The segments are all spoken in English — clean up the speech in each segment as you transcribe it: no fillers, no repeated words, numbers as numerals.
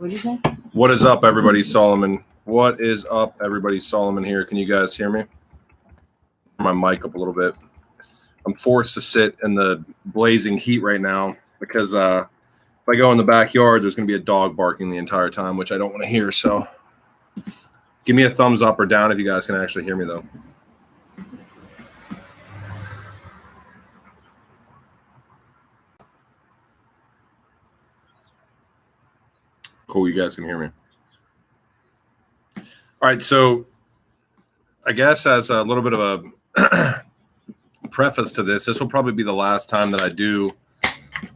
What'd you say? What is up, everybody? Solomon. What is up, everybody? Solomon here. Can you guys hear me? My mic up a little bit. I'm forced to sit in the blazing heat right now because if I go in the backyard, there's going to be a dog barking the entire time, which I don't want to hear. So give me a thumbs up or down if you guys can actually hear me, though. Cool, you guys can hear me. All right, so I guess as a little bit of a preface to this will probably be the last time that I do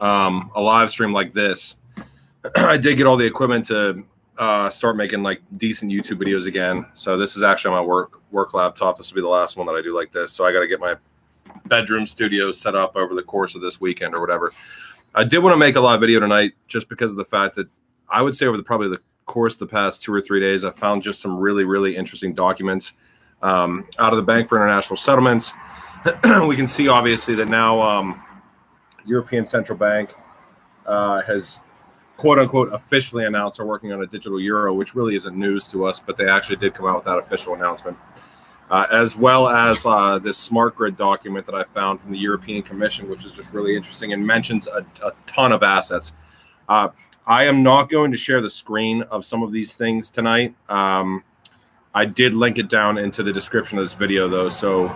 a live stream like this. I did get all the equipment to start making like decent YouTube videos again. So this is actually on my work laptop. This will be the last one that I do like this. So I got to get my bedroom studio set up over the course of this weekend or whatever. I did want to make a live video tonight just because of the fact that I would say over probably the course of the past 2 or 3 days, I found just some really, really interesting documents out of the Bank for International Settlements. We can see obviously that now European Central Bank has quote unquote officially announced they're working on a digital euro, which really isn't news to us, but they actually did come out with that official announcement. As well as this smart grid document that I found from the European Commission, which is just really interesting and mentions a ton of assets. I am not going to share the screen of some of these things tonight. I did link it down into the description of this video, though, so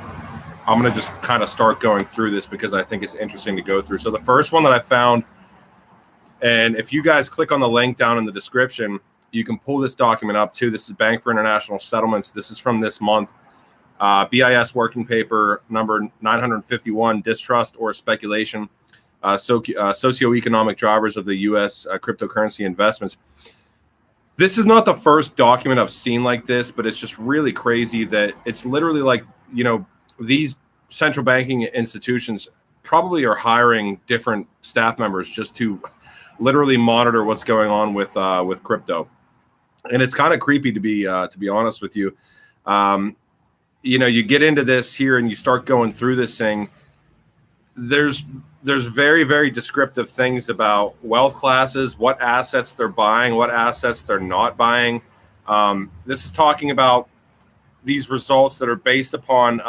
I'm going to just kind of start going through this because I think it's interesting to go through. So the first one that I found, and if you guys click on the link down in the description, you can pull this document up too. This is Bank for International Settlements. This is from this month. BIS working paper number 951, Distrust or Speculation, Socioeconomic Drivers of the U.S. Cryptocurrency Investments. This is not the first document I've seen like this, but it's just really crazy that it's literally like, you know, these central banking institutions probably are hiring different staff members just to literally monitor what's going on with crypto. And it's kind of creepy to be honest with you. You know, you get into this here and you start going through this thing. There's very, very descriptive things about wealth classes, what assets they're buying, what assets they're not buying. This is talking about these results that are based upon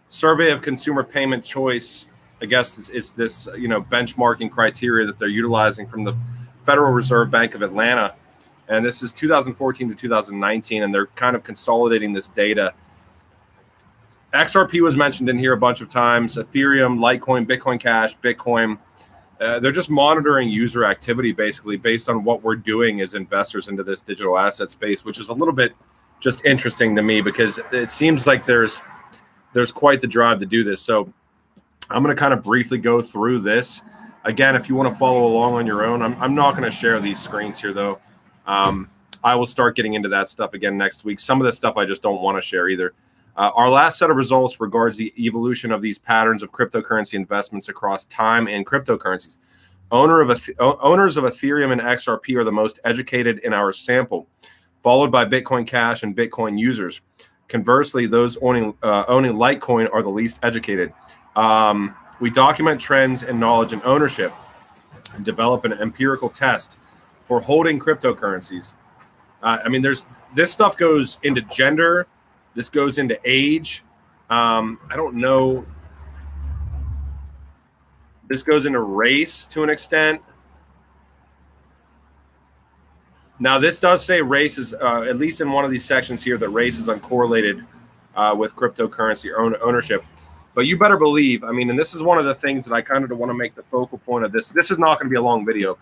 survey of consumer payment choice. I guess it's this, you know, benchmarking criteria that they're utilizing from the Federal Reserve Bank of Atlanta. And this is 2014 to 2019, and they're kind of consolidating this data. XRP was mentioned in here a bunch of times, Ethereum, Litecoin, Bitcoin Cash, Bitcoin. They're just monitoring user activity basically based on what we're doing as investors into this digital asset space, which is a little bit just interesting to me because it seems like there's quite the drive to do this. So I'm going to kind of briefly go through this. Again, if you want to follow along on your own, I'm not going to share these screens here though. I will start getting into that stuff again next week. Some of this stuff I just don't want to share either. Our last set of results regards the evolution of these patterns of cryptocurrency investments across time and cryptocurrencies. Owners of Ethereum and XRP are the most educated in our sample, followed by Bitcoin Cash and Bitcoin users. Conversely, those owning Litecoin are the least educated. We document trends in knowledge and ownership and develop an empirical test for holding cryptocurrencies. I mean, this stuff goes into gender. This goes into age. I don't know. This goes into race to an extent. Now, this does say race is, at least in one of these sections here, that race is uncorrelated with cryptocurrency ownership. But you better believe, I mean, and this is one of the things that I kind of want to make the focal point of this. This is not going to be a long video,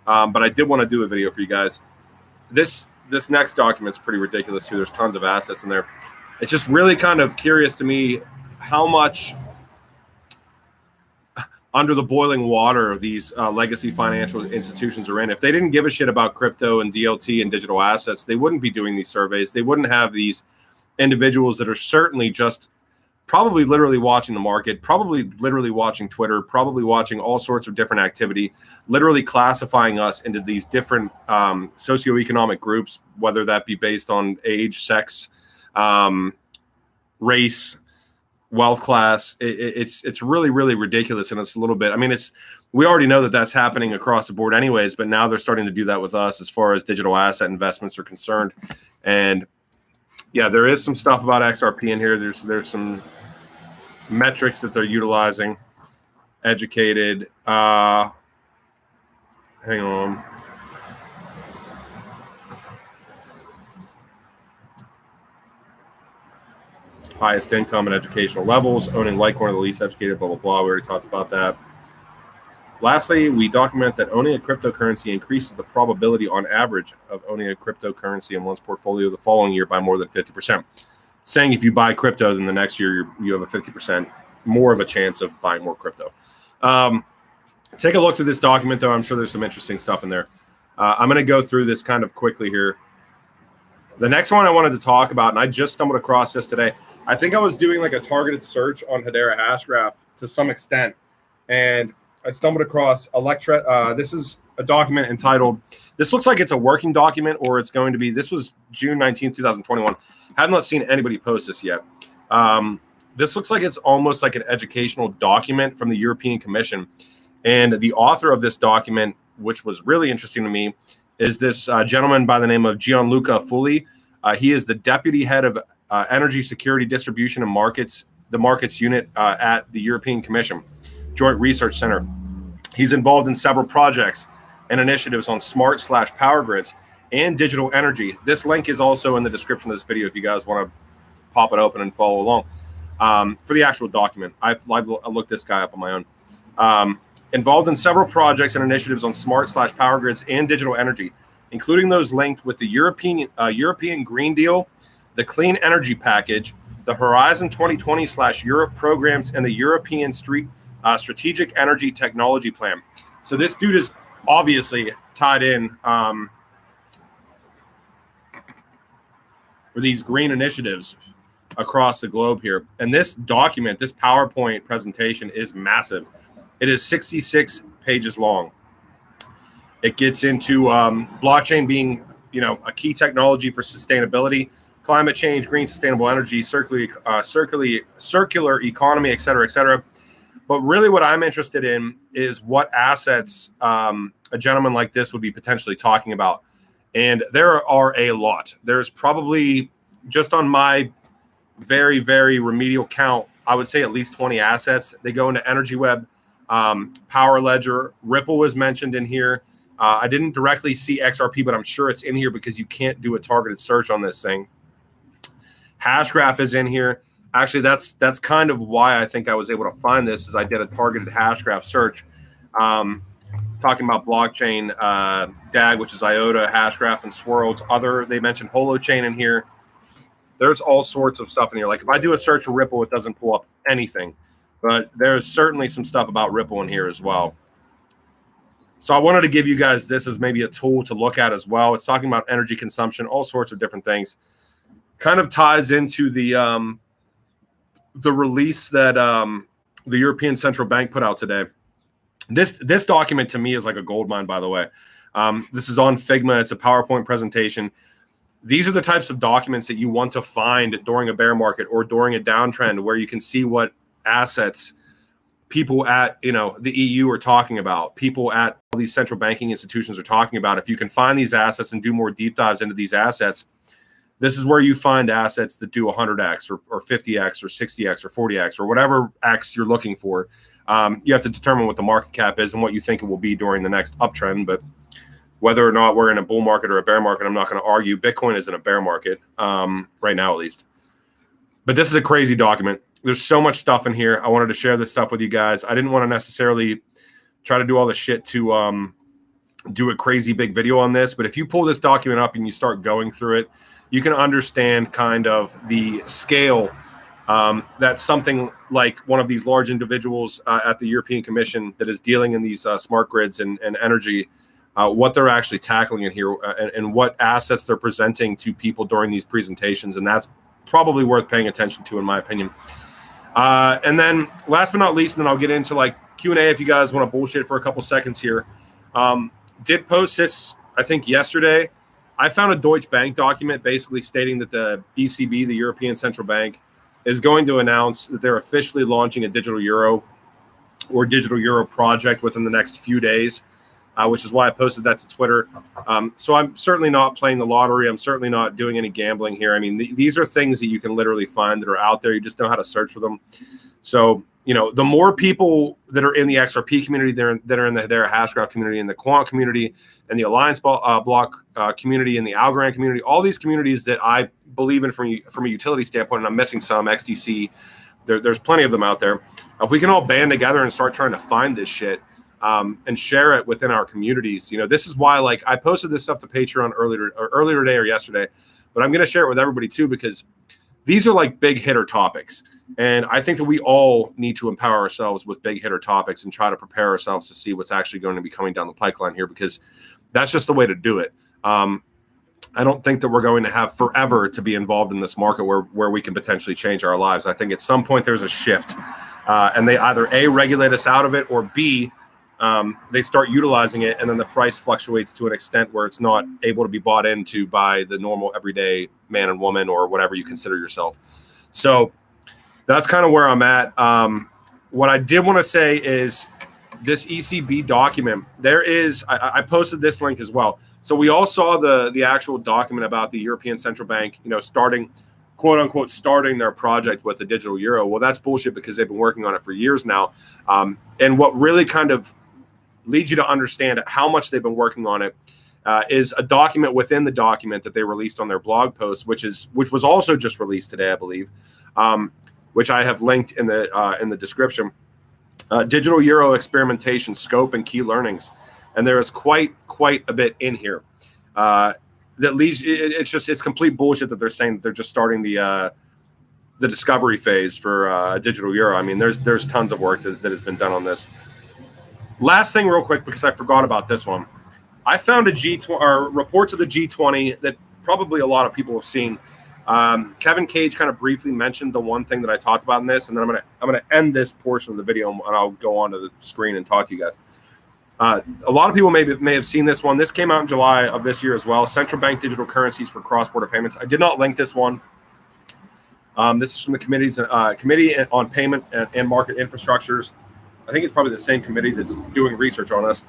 but I did want to do a video for you guys. This next document's pretty ridiculous too. There's tons of assets in there. It's just really kind of curious to me how much under the boiling water these legacy financial institutions are in. If they didn't give a shit about crypto and DLT and digital assets, they wouldn't be doing these surveys. They wouldn't have these individuals that are certainly just probably literally watching the market, probably literally watching Twitter, probably watching all sorts of different activity, literally classifying us into these different socioeconomic groups, whether that be based on age, sex, race, wealth class. It's really, really ridiculous. And it's a little bit, I mean, we already know that that's happening across the board anyways, but now they're starting to do that with us as far as digital asset investments are concerned. And yeah, there is some stuff about XRP in here. There's some metrics that they're utilizing. Educated. Hang on. Highest income and educational levels, owning Litecoin are the least educated, blah, blah, blah. We already talked about that. Lastly, we document that owning a cryptocurrency increases the probability on average of owning a cryptocurrency in one's portfolio the following year by more than 50%. Saying if you buy crypto, then the next year you have a 50% more of a chance of buying more crypto. Take a look through this document, though. I'm sure there's some interesting stuff in there. I'm going to go through this kind of quickly here. The next one I wanted to talk about, and I just stumbled across this today. I think I was doing like a targeted search on Hedera Hashgraph to some extent, and I stumbled across this is a document entitled, this looks like it's a working document, or it's going to be, this was June 19th, 2021. Have not seen anybody post this yet. This looks like it's almost like an educational document from the European Commission. And the author of this document, which was really interesting to me, is this gentleman by the name of Gianluca Fulli. He is the deputy head of energy security distribution and markets, the markets unit at the European Commission Joint Research Center. He's involved in several projects and initiatives on smart/power grids and digital energy. This link is also in the description of this video if you guys want to pop it open and follow along. For the actual document, I've looked this guy up on my own. Involved in several projects and initiatives on smart/power grids and digital energy, including those linked with the European Green Deal, the Clean Energy Package, the Horizon 2020/Europe programs, and the European Strategic Energy Technology Plan. So this dude is obviously tied in for these green initiatives across the globe here. And this document, this PowerPoint presentation is massive. It is 66 pages long. It gets into blockchain being, a key technology for sustainability, climate change, green sustainable energy, circular economy, et cetera, et cetera. But really what I'm interested in is what assets a gentleman like this would be potentially talking about. And there are a lot. There's probably, just on my very, very remedial count, I would say at least 20 assets. They go into Energy Web, Power Ledger, Ripple was mentioned in here. I didn't directly see XRP, but I'm sure it's in here because you can't do a targeted search on this thing. Hashgraph is in here. Actually, that's kind of why I think I was able to find this, is I did a targeted Hashgraph search, talking about blockchain, DAG, which is IOTA, Hashgraph, and Swirls. They mentioned Holochain in here. There's all sorts of stuff in here. Like if I do a search for Ripple, it doesn't pull up anything. But there's certainly some stuff about Ripple in here as well. So I wanted to give you guys this as maybe a tool to look at as well. It's talking about energy consumption, all sorts of different things. Kind of ties into the release that the European Central Bank put out today. This document to me is like a gold mine, by the way. This is on Figma. It's a PowerPoint presentation. These are the types of documents that you want to find during a bear market or during a downtrend, where you can see what assets people at the EU are talking about, people at all these central banking institutions are talking about. If you can find these assets and do more deep dives into these assets, this is where you find assets that do 100x or 50x or 60x or 40x or whatever x you're looking for. You have to determine what the market cap is and what you think it will be during the next uptrend. But whether or not we're in a bull market or a bear market, I'm not going to argue. Bitcoin is in a bear market right now, at least. But this is a crazy document. There's so much stuff in here. I wanted to share this stuff with you guys. I didn't want to necessarily try to do all the shit to do a crazy big video on this. But if you pull this document up and you start going through it, you can understand kind of the scale that something like one of these large individuals at the European Commission that is dealing in these smart grids and energy, what they're actually tackling in here and what assets they're presenting to people during these presentations. And that's probably worth paying attention to, in my opinion. And then last but not least, and then I'll get into like Q&A if you guys want to bullshit for a couple seconds here. Did post this, I think, yesterday. I found a Deutsche Bank document basically stating that the ECB, the European Central Bank, is going to announce that they're officially launching a digital euro. or digital euro project within the next few days, which is why I posted that to Twitter. So I'm certainly not playing the lottery. I'm certainly not doing any gambling here. I mean, these are things that you can literally find that are out there. You just know how to search for them. So, the more people that are in the XRP community, that are in the Hedera Hashgraph community, in the Quant community, and the Alliance block community, and the Algorand community, all these communities that I believe in from a utility standpoint, and I'm missing some, XDC, there's plenty of them out there. If we can all band together and start trying to find this shit and share it within our communities, this is why, like, I posted this stuff to Patreon earlier today or yesterday, but I'm going to share it with everybody too, because these are like big hitter topics. And I think that we all need to empower ourselves with big hitter topics and try to prepare ourselves to see what's actually going to be coming down the pipeline here, because that's just the way to do it. I don't think that we're going to have forever to be involved in this market where we can potentially change our lives. I think at some point there's a shift, and they either A, regulate us out of it, or B, they start utilizing it, and then the price fluctuates to an extent where it's not able to be bought into by the normal everyday man and woman or whatever you consider yourself. So that's kind of where I'm at. What I did want to say is this ECB document, I posted this link as well. So we all saw the actual document about the European Central Bank, starting, quote unquote, starting their project with the digital euro. Well, that's bullshit, because they've been working on it for years now. And what really kind of leads you to understand how much they've been working on it is a document within the document that they released on their blog post, which was also just released today, I believe, which I have linked in the description. Digital euro experimentation scope and key learnings, and there is quite a bit in here that leads. It's complete bullshit that they're saying that they're just starting the discovery phase for digital euro. I mean, there's tons of work that has been done on this. Last thing, real quick, because I forgot about this one. I found a G20 or reports of the G20 that probably a lot of people have seen. Kevin Cage kind of briefly mentioned the one thing that I talked about in this, and then I'm gonna end this portion of the video, and I'll go onto the screen and talk to you guys. A lot of people may have seen this one. This came out in July of this year as well. Central bank digital currencies for cross-border payments. I did not link this one. This is from the Committee on Payment and Market Infrastructures. I think it's probably the same committee that's doing research on us,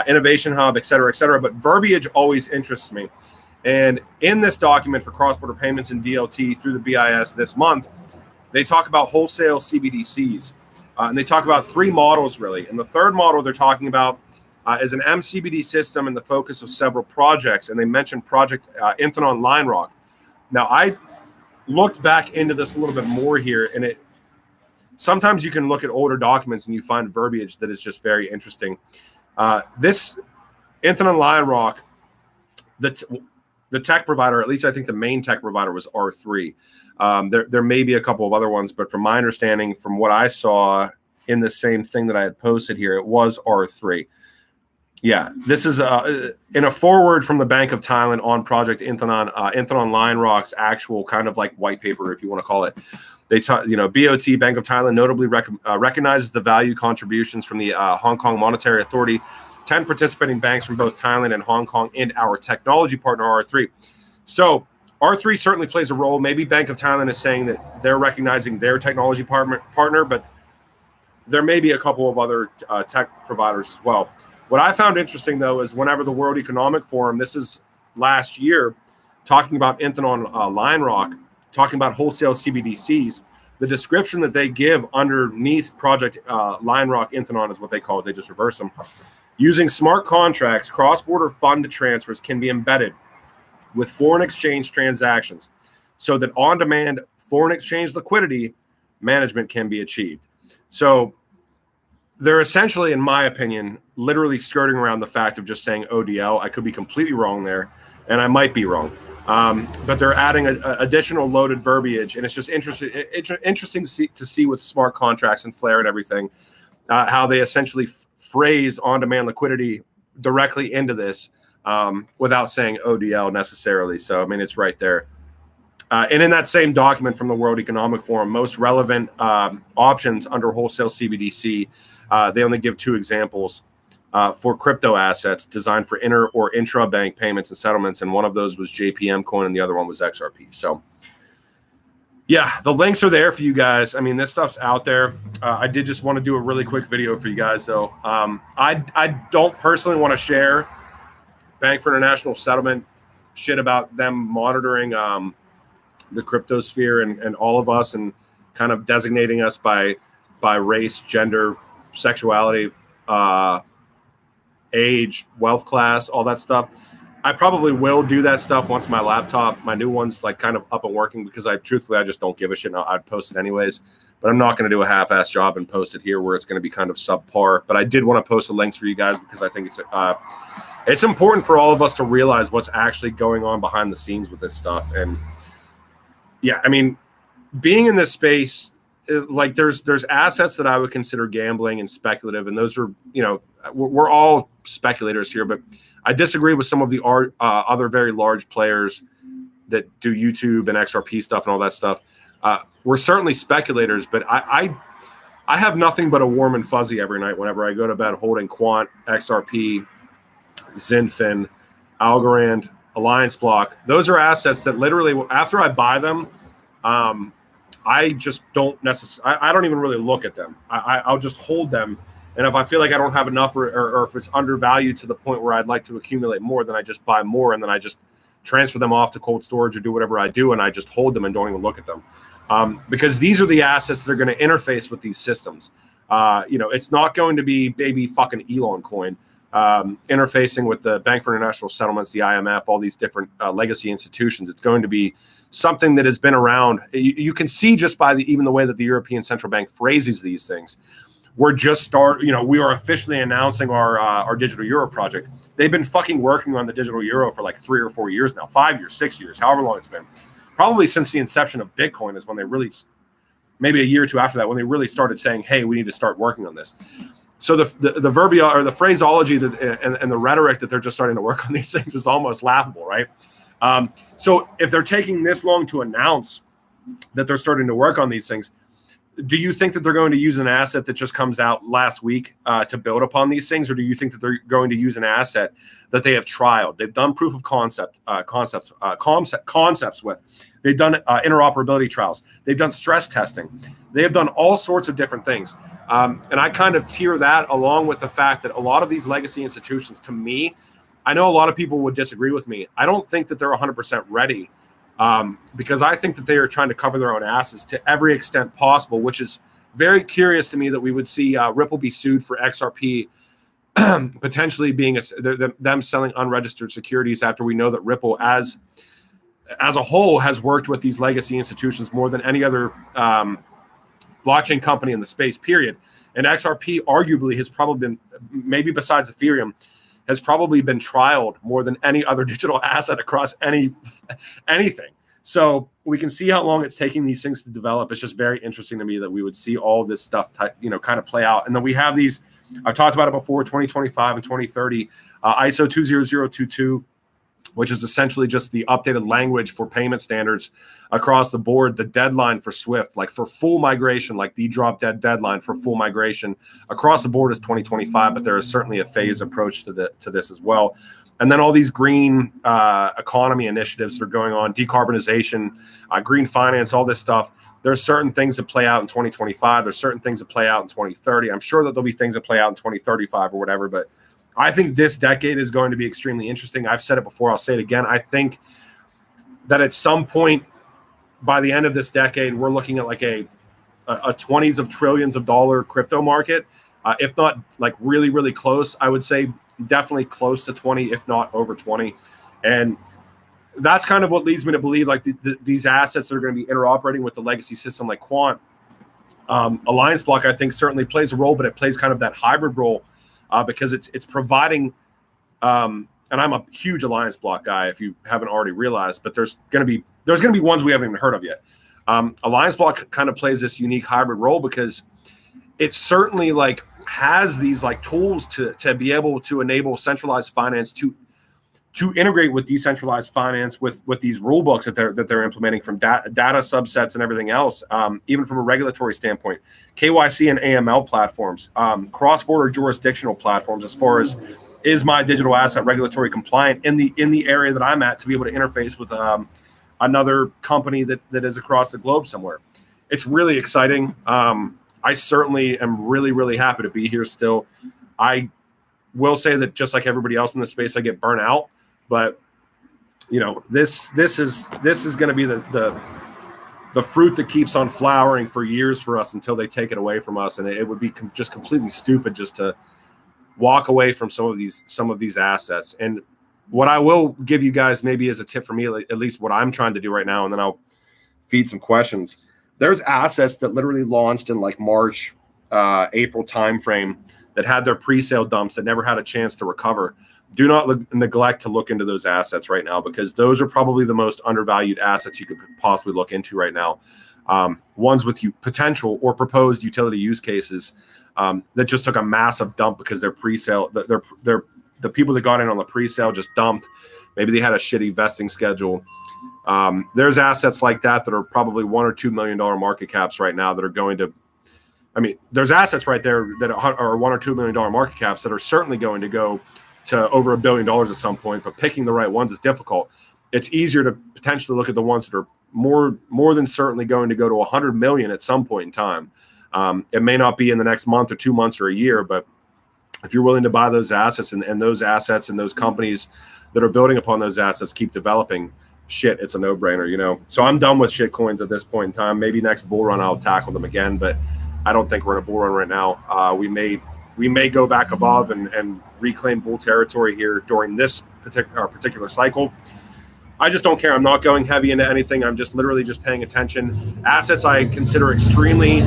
Innovation Hub, et cetera, et cetera. But verbiage always interests me. And in this document for cross-border payments and DLT through the BIS this month, they talk about wholesale CBDCs. And they talk about three models, really. And the third model they're talking about is an MCBD system and the focus of several projects. And they mentioned Project Inthenon Line Rock. Now, I looked back into this a little bit more here, and sometimes you can look at older documents and you find verbiage that is just very interesting. This Inthenon Line Rock, the tech provider, at least I think the main tech provider, was R3. There may be a couple of other ones, but from my understanding, from what I saw in the same thing that I had posted here, it was R3. Yeah, this is in a forward from the Bank of Thailand on Project Inthenon Line Rock's actual kind of like white paper, if you want to call it. BOT, Bank of Thailand, notably recognizes the value contributions from the Hong Kong Monetary Authority, 10 participating banks from both Thailand and Hong Kong, and our technology partner, R3. So R3 certainly plays a role. Maybe Bank of Thailand is saying that they're recognizing their technology partner, but there may be a couple of other tech providers as well. What I found interesting, though, is whenever the World Economic Forum, this is last year, talking about Inthenon Line Rock, talking about wholesale CBDCs, the description that they give underneath Project Line Rock Inthenon is what they call it. They just reverse them. Using smart contracts, cross-border fund transfers can be embedded with foreign exchange transactions so that on-demand foreign exchange liquidity management can be achieved. So they're essentially, in my opinion, literally skirting around the fact of just saying ODL. I could be completely wrong there, and I might be wrong. But they're adding additional loaded verbiage, and it's just interesting to see with smart contracts and Flare and everything, how they essentially phrase on-demand liquidity directly into this without saying ODL necessarily. So, I mean, it's right there. And in that same document from the World Economic Forum, most relevant options under wholesale CBDC, they only give two examples for crypto assets designed for inter or intra-bank payments and settlements. And one of those was JPM coin and the other one was XRP. So, Yeah, the links are there for you guys. I mean, this stuff's out there. I did just want to do a really quick video for you guys, though. I don't personally want to share Bank for International Settlement shit about them monitoring the cryptosphere and all of us and kind of designating us by race, gender, sexuality, age, wealth class, all that stuff. I probably will do that stuff once my laptop, my new one's like kind of up and working, because I just don't give a shit. I'd post it anyways, but I'm not going to do a half-ass job and post it here where it's going to be kind of subpar. But I did want to post the links for you guys because I think it's important for all of us to realize what's actually going on behind the scenes with this stuff. And yeah, I mean, being in this space, like there's assets that I would consider gambling and speculative, and those are, we're all speculators here, but I disagree with some of the other very large players that do YouTube and XRP stuff and all that stuff. We're certainly speculators, but I have nothing but a warm and fuzzy every night whenever I go to bed holding Quant, XRP, Zinfin, Algorand, Alliance Block. Those are assets that literally, after I buy them, I just don't necessarily, I don't even really look at them. I'll just hold them. And if I feel like I don't have enough or if it's undervalued to the point where I'd like to accumulate more, then I just buy more and then I just transfer them off to cold storage or do whatever I do. And I just hold them and don't even look at them. Because these are the assets that are going to interface with these systems. It's not going to be baby fucking Elon coin interfacing with the Bank for International Settlements, the IMF, all these different legacy institutions. It's going to be something that has been around. You can see just by even the way that the European Central Bank phrases these things. We're just we are officially announcing our digital euro project. They've been fucking working on the digital euro for like 3 or 4 years now, 5 years, 6 years, however long it's been. Probably since the inception of Bitcoin is when they really, maybe a year or two after that, when they really started saying, hey, we need to start working on this. So the verbiage or the phraseology and the rhetoric that they're just starting to work on these things is almost laughable, right? So if they're taking this long to announce that they're starting to work on these things, do you think that they're going to use an asset that just comes out last week to build upon these things, or do you think that they're going to use an asset that they have trialed? They've done proof of concepts with. They've done interoperability trials. They've done stress testing. They have done all sorts of different things. And I kind of tier that along with the fact that a lot of these legacy institutions, to me, I know a lot of people would disagree with me. I don't think that they're 100% ready. Because I think that they are trying to cover their own asses to every extent possible, which is very curious to me that we would see Ripple be sued for XRP potentially being them selling unregistered securities after we know that Ripple as a whole has worked with these legacy institutions more than any other blockchain company in the space, period. And XRP arguably has probably been, maybe besides Ethereum, has probably been trialed more than any other digital asset across anything. So we can see how long it's taking these things to develop. It's just very interesting to me that we would see all this stuff, kind of play out. And then we have these, I've talked about it before, 2025 and 2030, ISO 20022, which is essentially just the updated language for payment standards across the board. The deadline for SWIFT, like for full migration, like the drop dead deadline for full migration across the board is 2025, but there is certainly a phased approach to this as well. And then all these green economy initiatives that are going on, decarbonization, green finance, all this stuff. There's certain things that play out in 2025. There's certain things that play out in 2030. I'm sure that there'll be things that play out in 2035 or whatever, but I think this decade is going to be extremely interesting. I've said it before. I'll say it again. I think that at some point by the end of this decade, we're looking at like a 20s of trillions of dollar crypto market, if not like really, really close. I would say definitely close to 20, if not over 20. And that's kind of what leads me to believe like these assets that are going to be interoperating with the legacy system like Quant. Alliance Block, I think, certainly plays a role, but it plays kind of that hybrid role. Because it's providing, and I'm a huge Alliance Block guy, if you haven't already realized, but there's going to be ones we haven't even heard of yet. Alliance Block kind of plays this unique hybrid role because it certainly like has these like tools to be able to enable centralized finance to integrate with decentralized finance with these rule books that they're implementing from data subsets and everything else, even from a regulatory standpoint, KYC and AML platforms, cross-border jurisdictional platforms, as far as is my digital asset regulatory compliant in the area that I'm at to be able to interface with another company that is across the globe somewhere. It's really exciting. I certainly am really, really happy to be here still. I will say that just like everybody else in the space, I get burnt out, but this is going to be the fruit that keeps on flowering for years for us until they take it away from us. And it would be just completely stupid just to walk away from some of these assets. And what I will give you guys maybe as a tip for me, at least what I'm trying to do right now, and then I'll feed some questions. There's assets that literally launched in like March, April timeframe that had their pre-sale dumps that never had a chance to recover. Do not neglect to look into those assets right now, because those are probably the most undervalued assets you could possibly look into right now. Ones with potential or proposed utility use cases that just took a massive dump because their pre-sale, the people that got in on the pre-sale just dumped. Maybe they had a shitty vesting schedule. There's assets like that are probably $1 or $2 million market caps right now that are going to. I mean, there's assets right there that are $1 or $2 million market caps that are certainly going to go to over $1 billion at some point, but picking the right ones is difficult. It's easier to potentially look at the ones that are more than certainly going to go to 100 million at some point in time. It may not be in the next month or 2 months or a year, but if you're willing to buy those assets and those assets and those companies that are building upon those assets keep developing, shit, it's a no-brainer, So I'm done with shit coins at this point in time. Maybe next bull run I'll tackle them again, but I don't think we're in a bull run right now. We may go back above and reclaim bull territory here during this particular cycle. I just don't care. I'm not going heavy into anything. I'm just literally just paying attention. Assets I consider extremely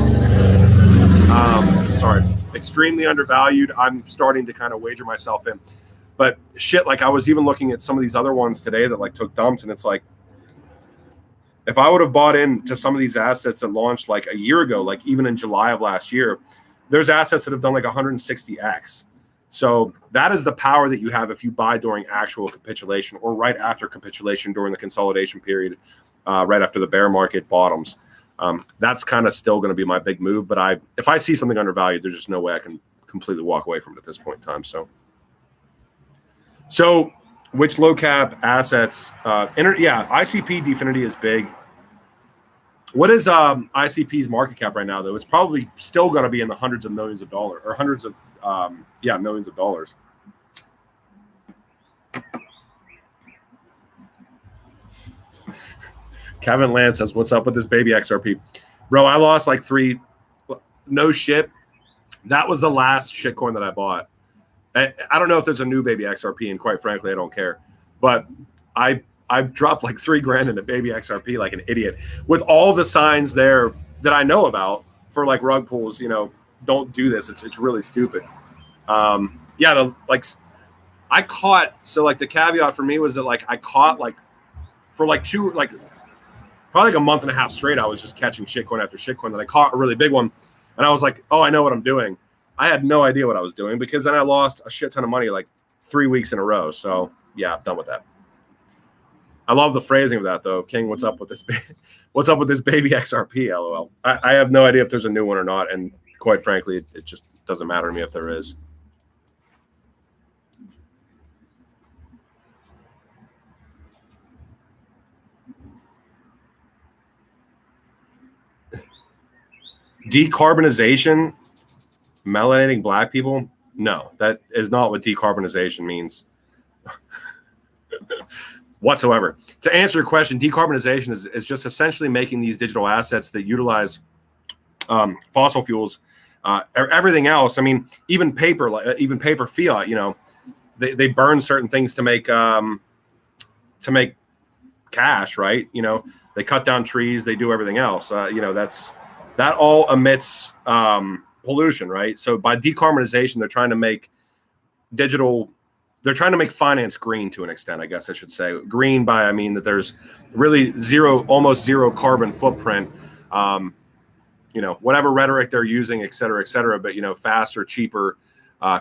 undervalued. I'm starting to kind of wager myself in. But shit, like I was even looking at some of these other ones today that like took dumps, and it's like, if I would have bought into some of these assets that launched like a year ago, like even in July of last year, there's assets that have done like 160x. So that is the power that you have if you buy during actual capitulation or right after capitulation during the consolidation period, right after the bear market bottoms. That's kind of still going to be my big move. But if I see something undervalued, there's just no way I can completely walk away from it at this point in time. So which low cap assets? ICP Definity is big. What is ICP's market cap right now, though? It's probably still going to be in the hundreds of millions of dollars, or millions of dollars. Kevin Lance says, "What's up with this baby XRP, bro? I lost like 3. No shit. That was the last shitcoin that I bought. I don't know if there's a new baby XRP, and quite frankly, I don't care. But I dropped like $3,000 into baby XRP like an idiot, with all the signs there that I know about for like rug pulls. Don't do this. It's really stupid. I caught. So like the caveat for me was that like I caught like for like probably like a month and a half straight. I was just catching shitcoin after shitcoin. Then I caught a really big one, and I was like, oh, I know what I'm doing. I had no idea what I was doing, because then I lost a shit ton of money like 3 weeks in a row. So yeah, I'm done with that. I love the phrasing of that though. King, what's up with this? What's up with this baby XRP? LOL. I have no idea if there's a new one or not, and quite frankly, it just doesn't matter to me if there is. Decarbonization, melanating black people? No, that is not what decarbonization means whatsoever. To answer your question, decarbonization is just essentially making these digital assets that utilize fossil fuels, everything else. I mean, even paper fiat. They burn certain things to make cash, right? They cut down trees, they do everything else. That all emits pollution, right? So by decarbonization, they're trying to make finance green to an extent, I guess I should say. Green by, I mean that there's really almost zero carbon footprint. Whatever rhetoric they're using, et cetera, but faster, cheaper,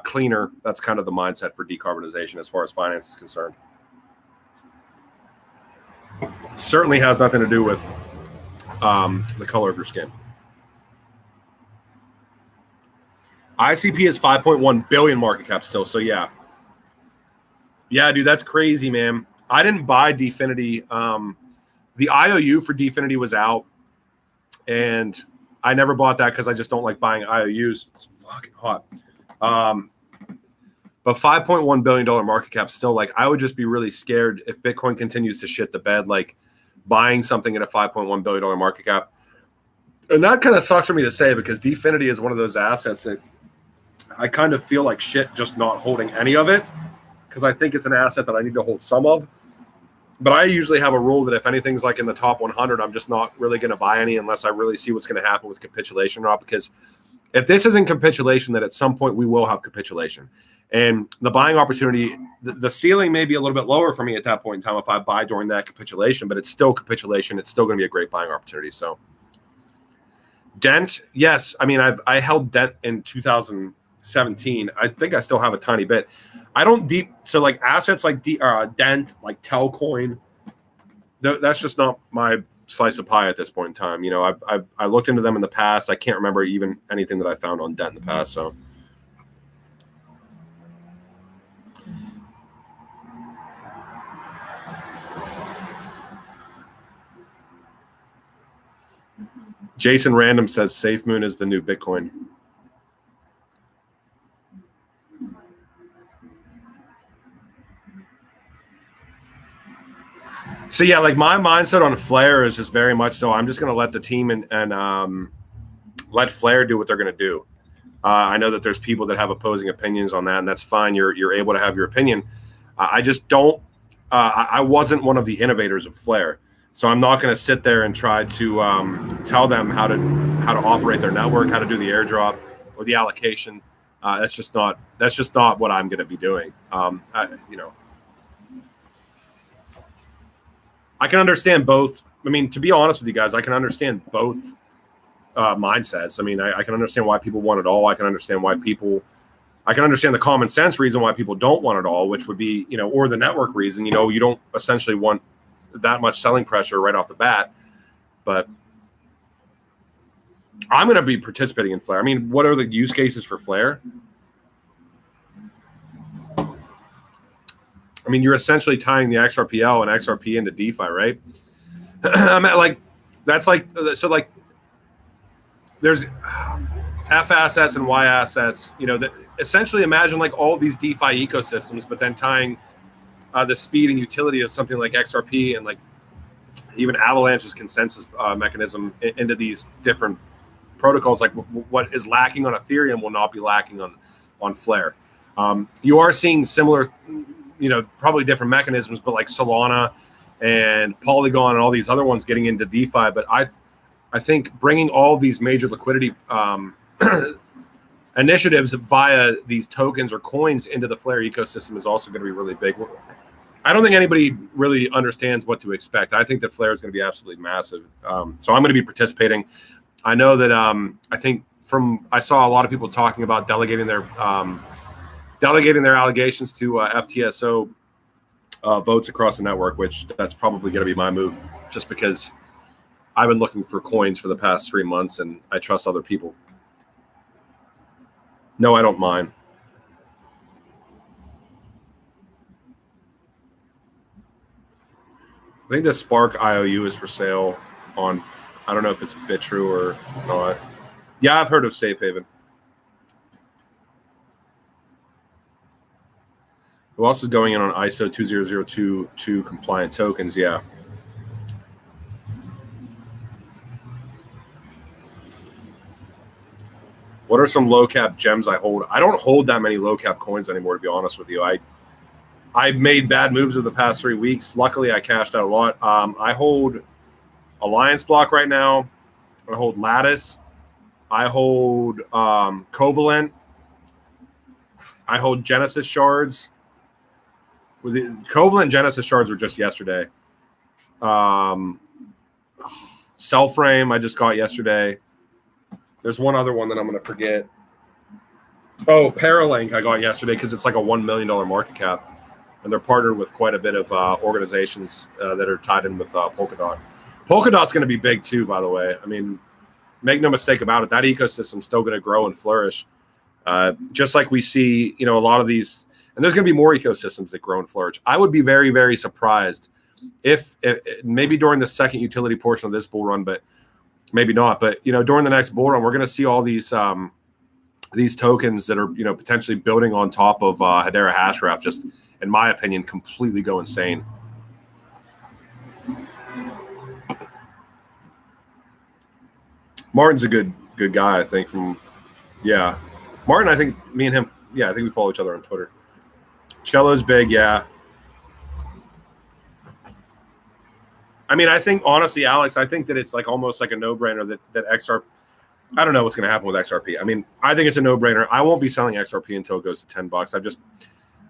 cleaner. That's kind of the mindset for decarbonization as far as finance is concerned. Certainly has nothing to do with the color of your skin. ICP is 5.1 billion market cap still. So yeah, dude, that's crazy, man. I didn't buy Definity The IOU for Dfinity was out, and I never bought that because I just don't like buying IOUs. It's fucking hot. But $5.1 billion market cap still, like, I would just be really scared if Bitcoin continues to shit the bed, like buying something at a $5.1 billion market cap. And that kind of sucks for me to say because Dfinity is one of those assets that I kind of feel like shit just not holding any of it because I think it's an asset that I need to hold some of. But I usually have a rule that if anything's like in the top 100, I'm just not really going to buy any unless I really see what's going to happen with capitulation or not. Because if this isn't capitulation, then at some point we will have capitulation. And the buying opportunity, the ceiling may be a little bit lower for me at that point in time if I buy during that capitulation, but it's still capitulation. It's still going to be a great buying opportunity. So Dent, yes. I mean, I held Dent in 2017. I think I still have a tiny bit. I don't so like assets like Dent, like Telcoin, that's just not my slice of pie at this point in time. You know, I looked into them in the past. I can't remember even anything that I found on Dent in the past. So Jason Random says SafeMoon is the new Bitcoin. So yeah, like my mindset on Flare is just very much so I'm just going to let the team and let Flare do what they're going to do. I know that there's people that have opposing opinions on that, and that's fine. You're able to have your opinion. I just don't. I wasn't one of the innovators of Flare, so I'm not going to sit there and try to tell them how to operate their network, how to do the airdrop or the allocation. That's just not what I'm going to be doing. I can understand both. I mean, to be honest with you guys, I can understand both mindsets. I mean, I can understand why people want it all. I can understand the common sense reason why people don't want it all, which would be, or the network reason, you don't essentially want that much selling pressure right off the bat. But I'm going to be participating in Flare. I mean, what are the use cases for Flare? I mean, you're essentially tying the XRPL and XRP into DeFi, right? I'm at there's F assets and Y assets, that essentially imagine like all these DeFi ecosystems, but then tying the speed and utility of something like XRP and like even Avalanche's consensus mechanism into these different protocols. Like what is lacking on Ethereum will not be lacking on Flare. You are seeing similar, probably different mechanisms, but like Solana and Polygon and all these other ones getting into DeFi. But I think bringing all these major liquidity initiatives via these tokens or coins into the Flare ecosystem is also going to be really big. I don't think anybody really understands what to expect. I think that Flare is going to be absolutely massive. So I'm going to be participating. I know that I saw a lot of people talking about delegating their allegations to FTSO votes across the network, which that's probably going to be my move, just because I've been looking for coins for the past 3 months and I trust other people. No, I don't mind. I think the Spark IOU is for sale on, I don't know if it's BitTrue or not. Yeah, I've heard of Safe Haven. Who else is going in on ISO 20022 compliant tokens? Yeah. What are some low cap gems I hold? I don't hold that many low cap coins anymore, to be honest with you. I made bad moves over the past 3 weeks. Luckily, I cashed out a lot. I hold Alliance Block right now. I hold Lattice. I hold Covalent. I hold Genesis shards. With the Covalent Genesis shards were just yesterday. Cellframe I just got yesterday. There's one other one that I'm going to forget. Oh, Paralink I got yesterday because it's like a $1 million market cap. And they're partnered with quite a bit of organizations that are tied in with Polkadot. Polkadot's going to be big too, by the way. I mean, make no mistake about it. That ecosystem's still going to grow and flourish. Just like we see, a lot of these, and there's going to be more ecosystems that grow and flourish. I would be very, very surprised if maybe during the second utility portion of this bull run, but maybe not. But during the next bull run, we're going to see all these tokens that are potentially building on top of Hedera Hashgraph, just in my opinion, completely go insane. Martin's a good guy, I think. Martin, I think me and him, I think we follow each other on Twitter. Cello's big, yeah. I mean, I think honestly, Alex, I think that it's like almost like a no-brainer that XRP. I don't know what's going to happen with XRP. I mean, I think it's a no-brainer. I won't be selling XRP until it goes to $10. I've just,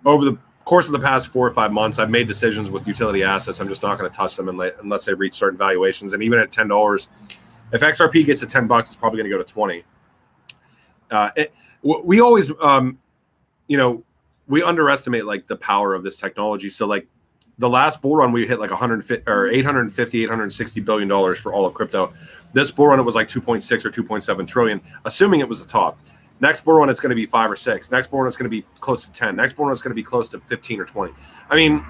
over the course of the past 4 or 5 months, I've made decisions with utility assets. I'm just not going to touch them unless they reach certain valuations. And even at $10, if XRP gets to $10, it's probably going to go to 20. We always, we underestimate like the power of this technology. So like the last bull run, we hit like $860 billion for all of crypto. This bull run, it was like 2.6 or 2.7 trillion, assuming it was the top. Next bull run, it's going to be 5 or 6. Next bull run, it's going to be close to 10. Next bull run, it's going to be close to 15 or 20. I mean,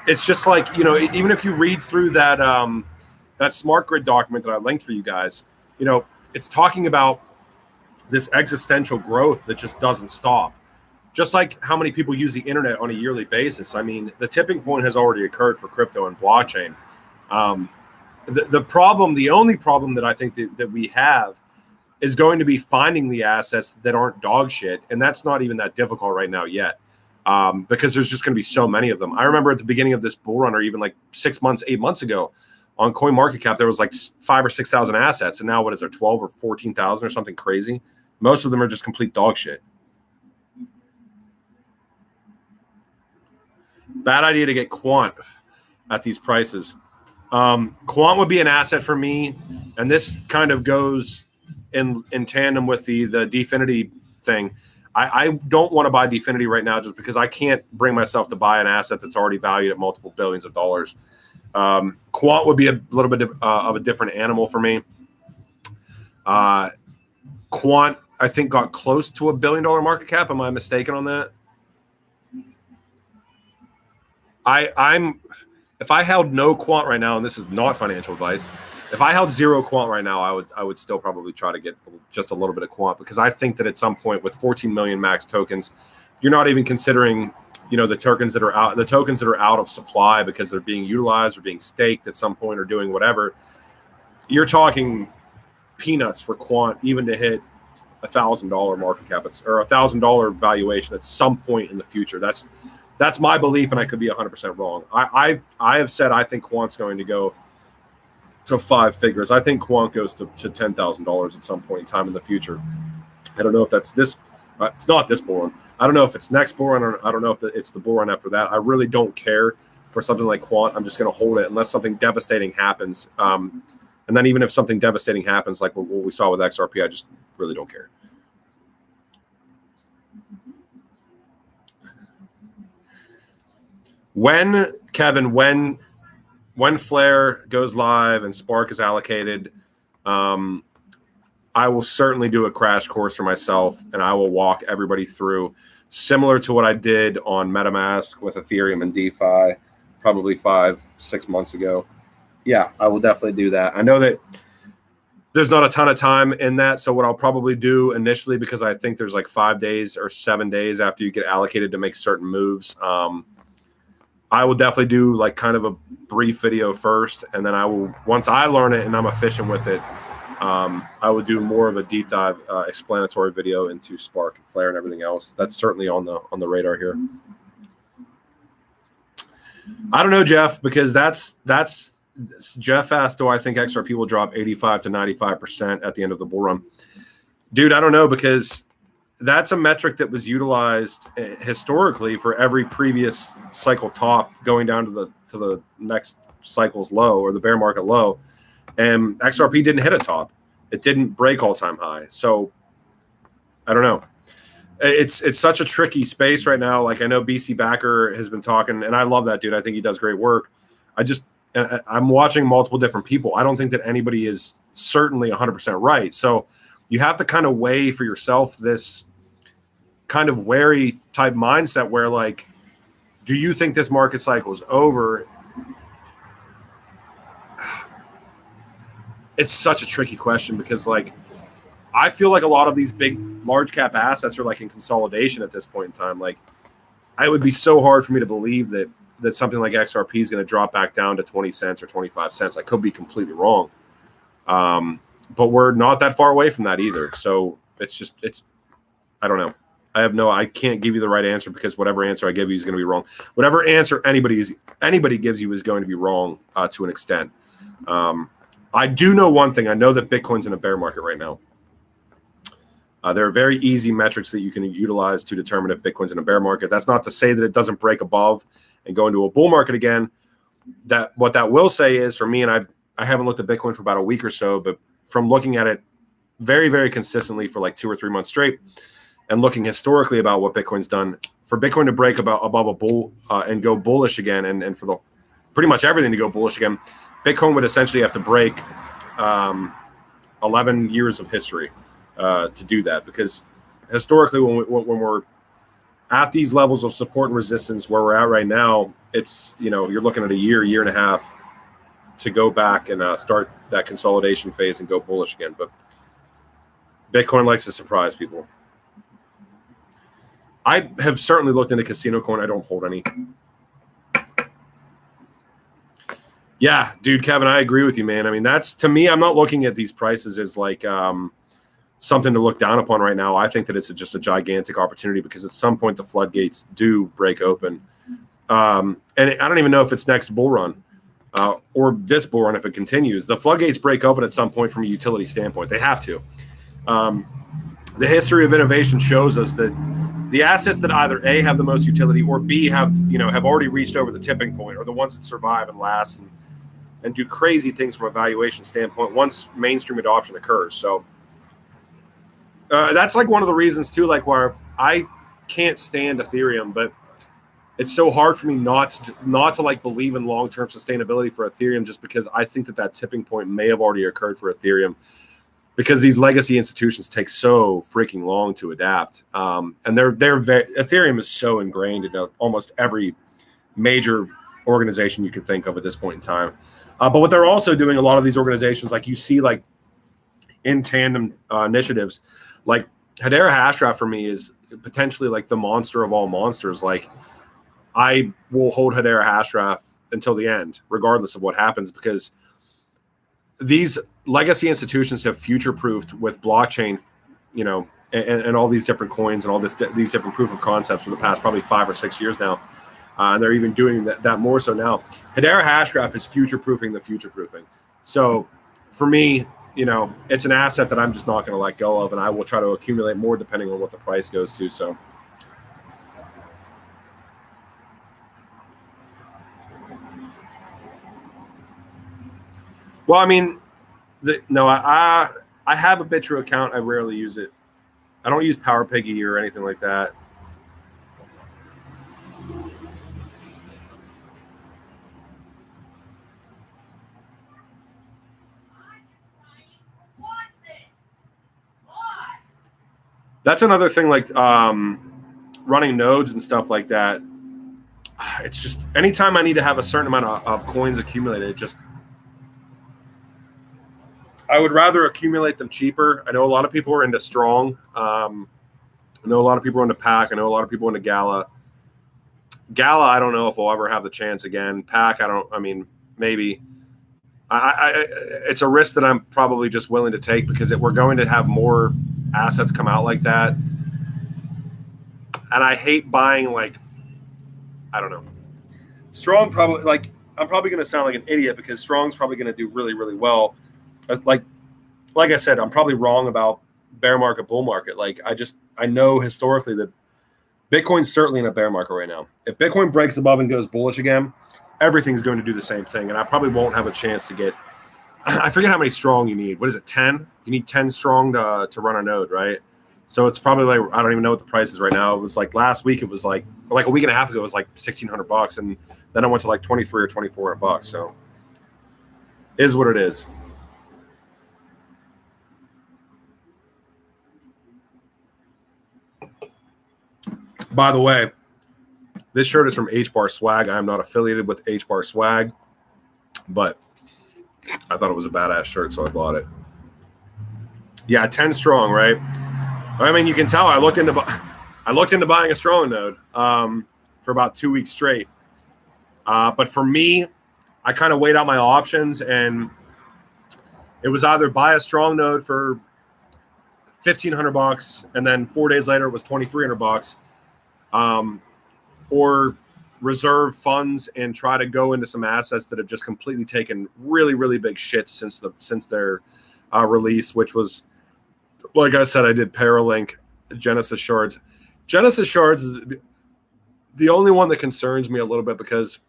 it's just like, even if you read through that smart grid document that I linked for you guys, it's talking about this existential growth that just doesn't stop. Just like how many people use the internet on a yearly basis. I mean, the tipping point has already occurred for crypto and blockchain. The only problem that I think that we have is going to be finding the assets that aren't dog shit. And that's not even that difficult right now yet, because there's just going to be so many of them. I remember at the beginning of this bull run, or even like 6 months, 8 months ago, on CoinMarketCap, there was like 5,000 or 6,000 assets. And now what is there, 12 or 14,000 or something crazy? Most of them are just complete dog shit. Bad idea to get quant at these prices. Quant would be an asset for me, and this kind of goes in tandem with the Definity thing. I don't want to buy Definity right now just because I can't bring myself to buy an asset that's already valued at multiple billions of dollars. Quant would be a little bit of a different animal for me. Quant, I think, got close to $1 billion market cap. Am I mistaken on that? If I held no quant right now, and this is not financial advice, if I held zero quant right now, I would still probably try to get just a little bit of quant, because I think that at some point with 14 million max tokens, you're not even considering the tokens that are out of supply because they're being utilized or being staked at some point or doing whatever. You're talking peanuts for quant even to hit $1,000 market cap or $1,000 valuation at some point in the future. That's my belief, and I could be 100% wrong. I have said I think quant's going to go to 5 figures. I think quant goes to $10,000 at some point in time in the future. I don't know if that's this. It's not this bull run. I don't know if it's next bull run, or I don't know if it's the bull run after that. I really don't care for something like quant. I'm just going to hold it unless something devastating happens. And then even if something devastating happens, like what we saw with XRP, I just really don't care. When Flare goes live and Spark is allocated, I will certainly do a crash course for myself, and I will walk everybody through, similar to what I did on MetaMask with Ethereum and DeFi probably 5-6 months ago. Yeah, I will definitely do that. I know that there's not a ton of time in that, so what I'll probably do initially, because I think there's like 5 days or 7 days after you get allocated to make certain moves, I will definitely do like kind of a brief video first, and then I will, once I learn it and I'm efficient with it, I will do more of a deep dive explanatory video into Spark and Flare and everything else. That's certainly on the radar here. I don't know, Jeff, because that's Jeff asked, do I think XRP will drop 85 to 95% at the end of the bull run? Dude, I don't know, because that's a metric that was utilized historically for every previous cycle top going down to the next cycle's low or the bear market low. And XRP didn't hit a top. It didn't break all-time high. So I don't know. It's such a tricky space right now. Like, I know BC Backer has been talking, and I love that dude. I think he does great work. I'm watching multiple different people. I don't think that anybody is certainly 100% right. So you have to kind of weigh for yourself this kind of wary type mindset where, like, do you think this market cycle is over? it's such a tricky question because like I feel like a lot of these big large cap assets are like in consolidation at this point in time. Like it would be so hard for me to believe that something like XRP is going to drop back down to 20 cents or 25 cents. I could be completely wrong. But we're not that far away from that either. So it's I don't know. I can't give you the right answer because whatever answer I give you is going to be wrong. Whatever answer anybody gives you is going to be wrong to an extent. I do know one thing. I know that Bitcoin's in a bear market right now. There are very easy metrics that you can utilize to determine if Bitcoin's in a bear market. That's not to say that it doesn't break above and go into a bull market again. What that will say is for me, and I haven't looked at Bitcoin for about a week or so, but from looking at it very, very consistently for like 2 or 3 months straight and looking historically about what Bitcoin's done, for Bitcoin to break above a bull and go bullish again and for pretty much everything to go bullish again, Bitcoin would essentially have to break 11 years of history to do that, because historically when we're at these levels of support and resistance where we're at right now, it's, you're looking at a year and a half to go back and start that consolidation phase and go bullish again. But Bitcoin likes to surprise people. I have certainly looked into casino coin. I don't hold any. Yeah, dude, Kevin, I agree with you, man. I mean, that's, to me, I'm not looking at these prices as like something to look down upon right now. I think that it's just a gigantic opportunity because at some point the floodgates do break open. And I don't even know if it's next bull run or this bull run if it continues. The floodgates break open at some point from a utility standpoint. They have to. The history of innovation shows us that the assets that either A, have the most utility, or B, have already reached over the tipping point, are the ones that survive and last and do crazy things from a valuation standpoint once mainstream adoption occurs. So that's like one of the reasons too, like where I can't stand Ethereum, but it's so hard for me not to like believe in long-term sustainability for Ethereum, just because I think that tipping point may have already occurred for Ethereum, because these legacy institutions take so freaking long to adapt. And Ethereum is so ingrained in almost every major organization you can think of at this point in time. But what they're also doing, a lot of these organizations, like you see like in tandem initiatives, like Hedera Hashgraph for me is potentially like the monster of all monsters. Like I will hold Hedera Hashgraph until the end, regardless of what happens, because these legacy institutions have future-proofed with blockchain, and all these different coins and all these different proof of concepts for the past probably 5 or 6 years now. And they're even doing that more so now. Hedera Hashgraph is future-proofing the future-proofing. So for me, it's an asset that I'm just not going to let go of, and I will try to accumulate more depending on what the price goes to. So. Well, I mean, I have a Bitrue account. I rarely use it. I don't use PowerPiggy or anything like that. That's another thing, like running nodes and stuff like that. It's just anytime I need to have a certain amount of coins accumulated, I would rather accumulate them cheaper. I know a lot of people are into Strong. I know a lot of people are into Pack. I know a lot of people are into Gala. Gala, I don't know if we'll ever have the chance again. Pack, maybe. It's a risk that I'm probably just willing to take because we're going to have more assets come out like that. And I hate buying, I don't know. Strong probably, I'm probably going to sound like an idiot because Strong's probably going to do really, really well. Like I said, I'm probably wrong about bear market, bull market. I know historically that Bitcoin's certainly in a bear market right now. If Bitcoin breaks above and goes bullish again, everything's going to do the same thing. And I probably won't have a chance to get, I forget how many strong you need. What is it, 10? You need 10 strong to run a node, right? So it's probably I don't even know what the price is right now. It was last week, it was like a week and a half ago, it was $1,600. And then it went to $2,300 or $2,400. So is what it is. By the way, this shirt is from H Bar Swag. I am not affiliated with H Bar Swag, but I thought it was a badass shirt, so I bought it. Yeah, 10 strong, right? I mean, you can tell I looked into buying a strong node for about 2 weeks straight. But for me, I kind of weighed out my options, and it was either buy a strong node for $1,500, and then 4 days later it was $2,300, or reserve funds and try to go into some assets that have just completely taken really, really big shit since their release, which was, like I said, I did Paralink, Genesis Shards. Genesis Shards is the only one that concerns me a little bit because,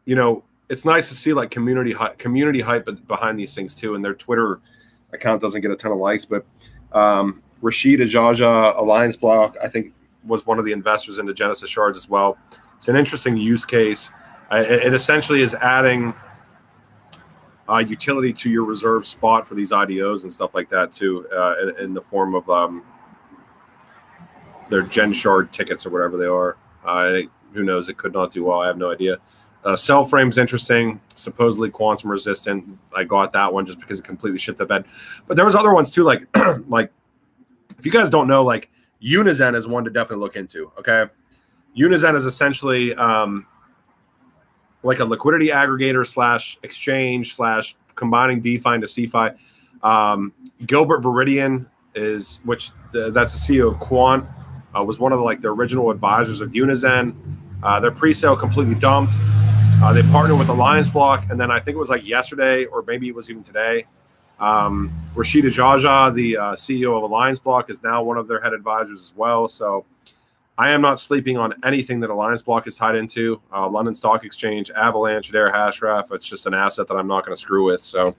you know, it's nice to see like community hype behind these things too, and their Twitter account doesn't get a ton of likes, but Rashid Ajaja Alliance Block, I think, was one of the investors into Genesis Shards as well. It's an interesting use case. It essentially is adding utility to your reserve spot for these IDOs and stuff like that too, in the form of their Gen Shard tickets or whatever they are. Who knows? It could not do well. I have no idea. Cell frame's interesting. Supposedly quantum resistant. I got that one just because it completely shit the bed. But there was other ones too, like like if you guys don't know, like Unizen is one to definitely look into. Okay, Unizen is essentially like a liquidity aggregator / exchange / combining DeFi into CeFi. Gilbert Viridian that's the CEO of Quant, was one of the original advisors of Unizen. Their pre-sale completely dumped. They partnered with Alliance Block, and then I think it was like yesterday, or maybe it was even today. Rashid Ajaja, the CEO of Alliance Block, is now one of their head advisors as well. So I am not sleeping on anything that Alliance Block is tied into. London Stock Exchange, Avalanche, Adair, Hashgraph. It's just an asset that I'm not going to screw with. So,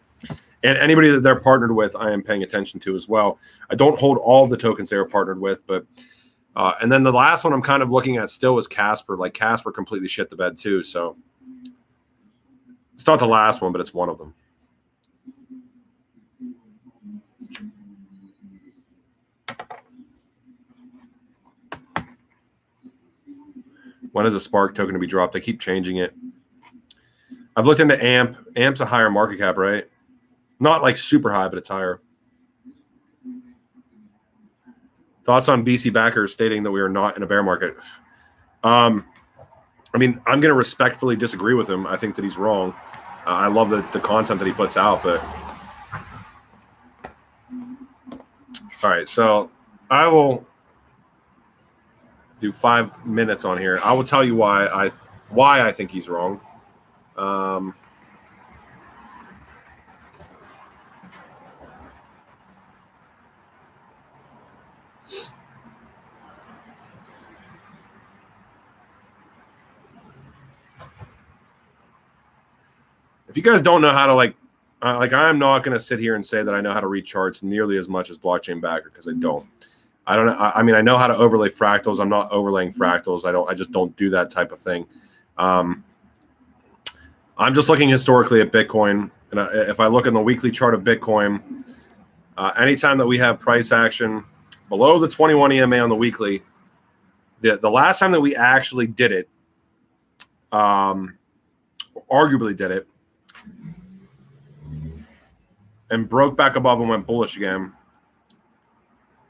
and anybody that they're partnered with, I am paying attention to as well. I don't hold all the tokens they're partnered with, but and then the last one I'm kind of looking at still is Casper. Like Casper completely shit the bed too. So it's not the last one, but it's one of them. When is a Spark token to be dropped? They keep changing it. I've looked into AMP. AMP's a higher market cap, right? Not like super high, but it's higher. Thoughts on BC backers stating that we are not in a bear market? I mean, I'm going to respectfully disagree with him. I think that he's wrong. I love the content that he puts out, but all right. So I will do 5 minutes on here. I will tell you why I think he's wrong. If you guys don't know how to like I'm not going to sit here and say that I know how to read charts nearly as much as blockchain backer, because I don't. I don't know. I mean, I know how to overlay fractals. I'm not overlaying fractals. I just don't do that type of thing. I'm just looking historically at Bitcoin, and if I look in the weekly chart of Bitcoin, anytime that we have price action below the 21 EMA on the weekly, the last time that we actually did it, arguably did it, and broke back above and went bullish again,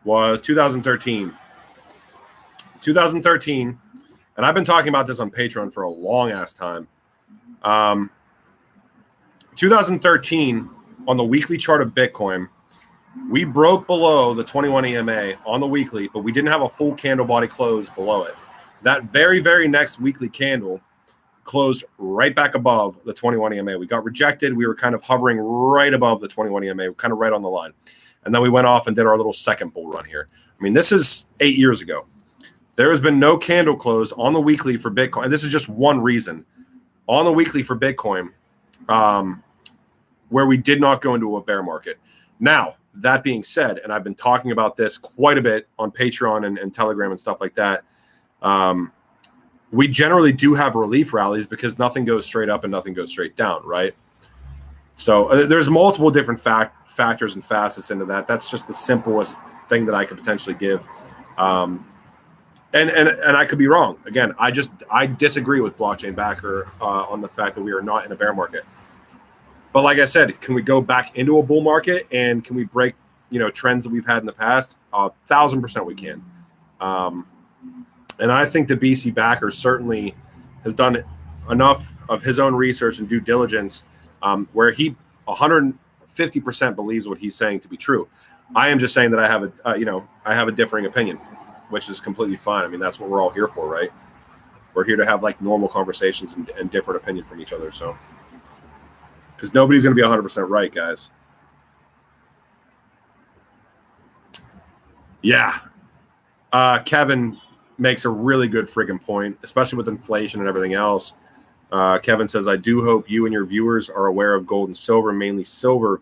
was 2013. 2013, and I've been talking about this on Patreon for a long ass time. 2013, on the weekly chart of Bitcoin, we broke below the 21 EMA on the weekly, but we didn't have a full candle body close below it. That very, very next weekly candle closed right back above the 21 EMA. We got rejected. We were kind of hovering right above the 21 EMA, kind of right on the line. And then we went off and did our little second bull run here. I mean, this is 8 years ago. There has been no candle close on the weekly for Bitcoin. And this is just one reason. On the weekly for Bitcoin, where we did not go into a bear market. Now, that being said, and I've been talking about this quite a bit on Patreon and Telegram and stuff like that, we generally do have relief rallies because nothing goes straight up and nothing goes straight down, right? So there's multiple different factors and facets into that. That's just the simplest thing that I could potentially give. And I could be wrong. Again, I disagree with blockchain backer on the fact that we are not in a bear market. But like I said, can we go back into a bull market and can we break, trends that we've had in the past? 1,000% we can. And I think the BC backer certainly has done enough of his own research and due diligence where he 150% believes what he's saying to be true. I am just saying that I have I have a differing opinion, which is completely fine. I mean, that's what we're all here for, right? We're here to have like normal conversations and different opinion from each other. So, because nobody's going to be 100% right, guys. Yeah. Kevin makes a really good friggin' point, especially with inflation and everything else. Kevin says, I do hope you and your viewers are aware of gold and silver, mainly silver.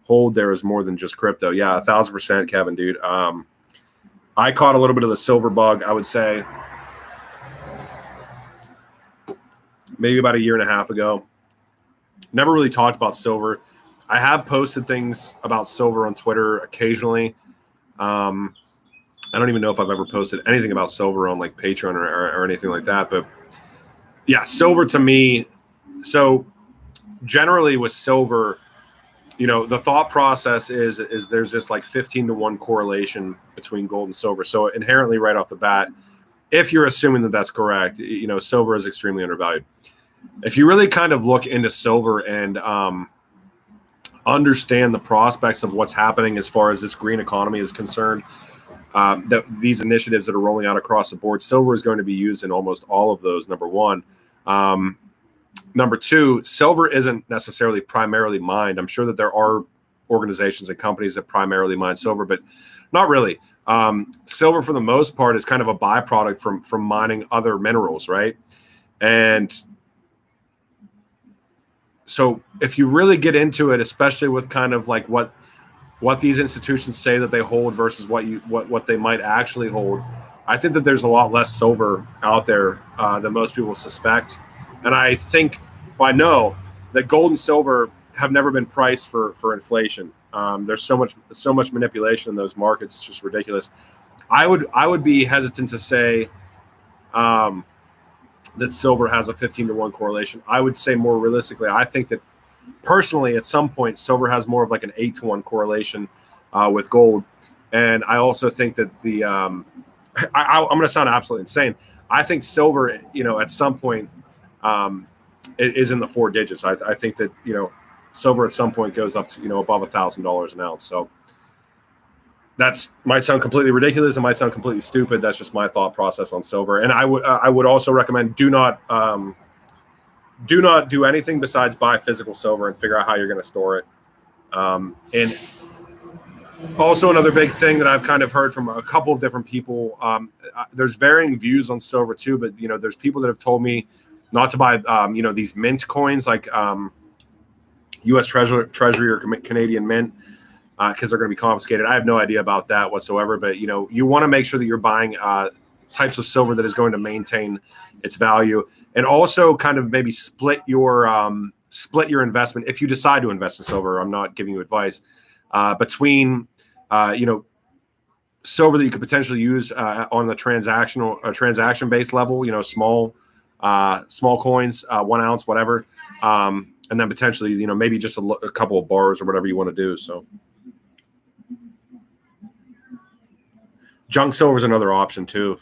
Hold there is more than just crypto. Yeah, 1,000%, Kevin, dude. I caught a little bit of the silver bug, I would say, maybe about a year and a half ago. Never really talked about silver. I have posted things about silver on Twitter occasionally. I don't even know if I've ever posted anything about silver on like Patreon or anything like that. But yeah, silver to me. So generally with silver, the thought process is there's this like 15-to-1 correlation between gold and silver. So inherently right off the bat, if you're assuming that that's correct, silver is extremely undervalued. If you really kind of look into silver and understand the prospects of what's happening as far as this green economy is concerned, that these initiatives that are rolling out across the board, silver is going to be used in almost all of those, number one. Number two, silver isn't necessarily primarily mined. I'm sure that there are organizations and companies that primarily mine silver, but not really. Silver, for the most part, is kind of a byproduct from mining other minerals, right? And so if you really get into it, especially with kind of like what these institutions say that they hold versus what they might actually hold, I think that there's a lot less silver out there than most people suspect. And I think, I know that gold and silver have never been priced for inflation. There's so much manipulation in those markets. It's just ridiculous. I would be hesitant to say that silver has a 15-to-1 correlation. I would say more realistically, I think that personally at some point silver has more of like an 8-to-1 correlation with gold. And I also think that I'm going to sound absolutely insane. I think silver, at some point it is in the 4 digits. I think that, silver at some point goes up to, above $1,000 an ounce. So that's might sound completely ridiculous. It might sound completely stupid. That's just my thought process on silver. And I would also recommend do not do anything besides buy physical silver and figure out how you're going to store it. And also another big thing that I've kind of heard from a couple of different people, there's varying views on silver too, but there's people that have told me not to buy these mint coins like U.S. Treasury or Canadian Mint because they're going to be confiscated. I have no idea about that whatsoever, but you want to make sure that you're buying types of silver that is going to maintain its value, and also kind of maybe split your investment if you decide to invest in silver. I'm not giving you advice between silver that you could potentially use on the transaction based level, small coins, 1 ounce, whatever, and then potentially maybe just a couple of bars or whatever you want to do. So junk silver is another option too.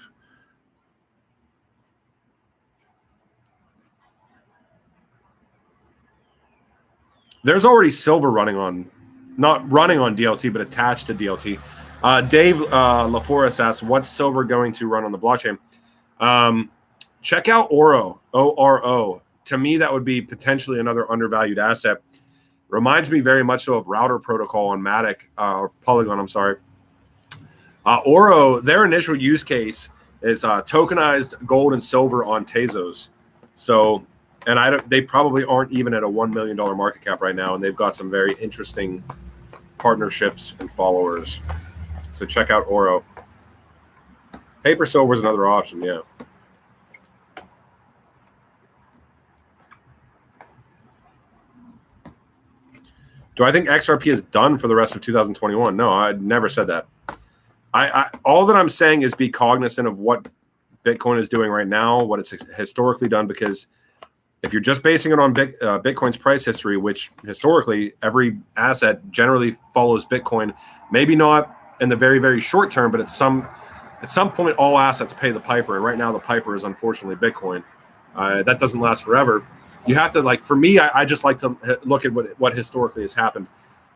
There's already silver not running on DLT, but attached to DLT. Dave LaForest asks, what's silver going to run on the blockchain? Check out Oro, ORO. To me, that would be potentially another undervalued asset. Reminds me very much so of Router Protocol on Matic, or Polygon, I'm sorry. Oro, their initial use case is tokenized gold and silver on Tezos. So, and they probably aren't even at a $1 million market cap right now, and they've got some very interesting partnerships and followers. So check out Oro. Paper silver is another option, yeah. Do I think XRP is done for the rest of 2021? No, I never said that. I all that I'm saying is be cognizant of what Bitcoin is doing right now, what it's historically done, because If you're just basing it on Bitcoin's price history, which historically every asset generally follows Bitcoin, maybe not in the very, very short term, but at some point, all assets pay the piper. And right now, the piper is unfortunately Bitcoin. That doesn't last forever. You have to, like, for me, I just like to look at what historically has happened,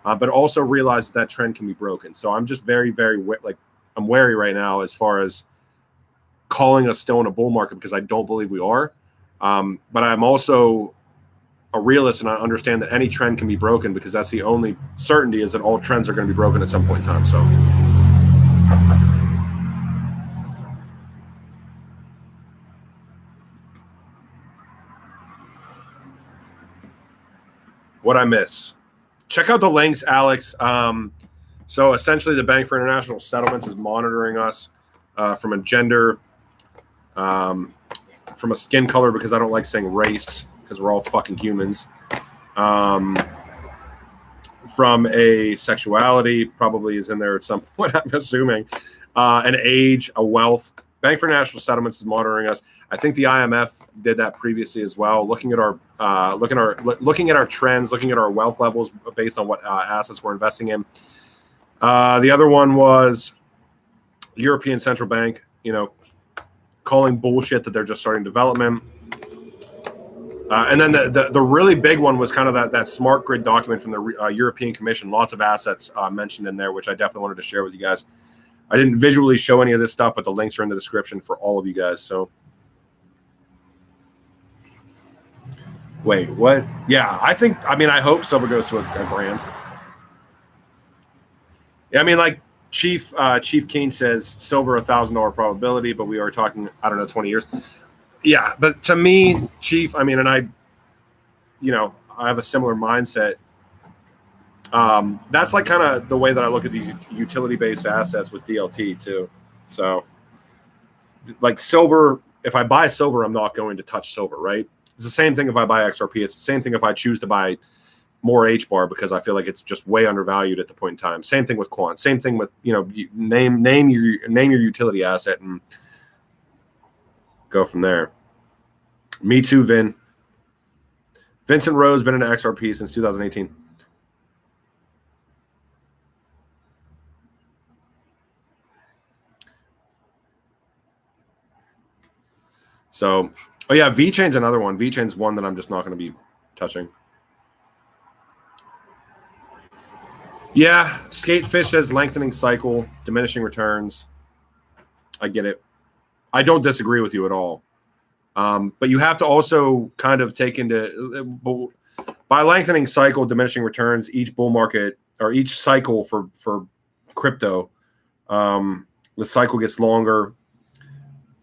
but also realize that trend can be broken. So I'm just very, very I'm wary right now as far as calling us still in a bull market, because I don't believe we are. But I'm also a realist, and I understand that any trend can be broken, because that's the only certainty, is that all trends are going to be broken at some point in time. So what I miss, check out the links, Alex. So essentially, the Bank for International Settlements is monitoring us from a gender, from a skin color, because I don't like saying race, because we're all fucking humans. From a sexuality, probably is in there at some point, I'm assuming. An age, a wealth. Bank for International Settlements is monitoring us. I think the IMF did that previously as well, looking at our trends, looking at our wealth levels based on what assets we're investing in. The other one was European Central Bank, calling bullshit that they're just starting development. And then the really big one was kind of that smart grid document from the European Commission. Lots of assets mentioned in there, which I definitely wanted to share with you guys. I didn't visually show any of this stuff, but the links are in the description for all of you guys. So, wait, what? Yeah, I hope silver goes to a grand. Yeah, like Chief Keen says, silver $1,000 probability, but we are talking, 20 years. Yeah, but to me, Chief, and I have a similar mindset. That's like kind of the way that I look at these utility-based assets with DLT too. So, like silver, if I buy silver, I'm not going to touch silver, right? It's the same thing if I buy XRP. It's the same thing if I choose to buy more HBAR, because I feel like it's just way undervalued at the point in time. Same thing with quant. Same thing with name your utility asset and go from there. Me too, Vin. Vincent Rowe's been in XRP since 2018. So, VeChain's another one. VeChain's one that I'm just not going to be touching. Yeah, Skatefish says lengthening cycle, diminishing returns. I get it. I don't disagree with you at all. But you have to also kind of take into, by lengthening cycle, diminishing returns, each bull market or each cycle for crypto, the cycle gets longer,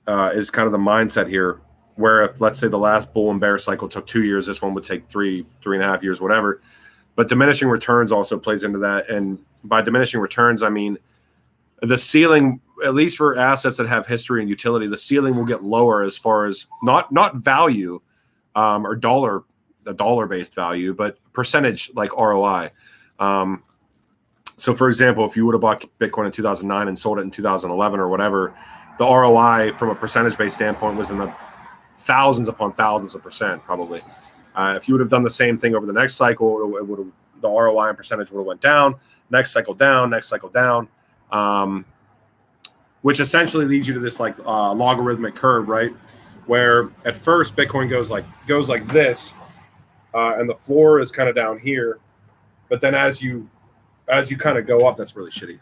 is kind of the mindset here. Where if, let's say, the last bull and bear cycle took 2 years, this one would take 3.5 years, whatever. But diminishing returns also plays into that. And by diminishing returns, I mean the ceiling, at least for assets that have history and utility, the ceiling will get lower as far as not value or dollar-based value, but percentage like ROI. So, for example, if you would have bought Bitcoin in 2009 and sold it in 2011 or whatever, the ROI from a percentage-based standpoint was in the thousands upon thousands of percent, probably. If you would have done the same thing over the next cycle, the ROI and percentage would have went down. Next cycle down. Which essentially leads you to this logarithmic curve, right? Where at first Bitcoin goes like this, and the floor is kind of down here, but then as you kind of go up, that's really shitty.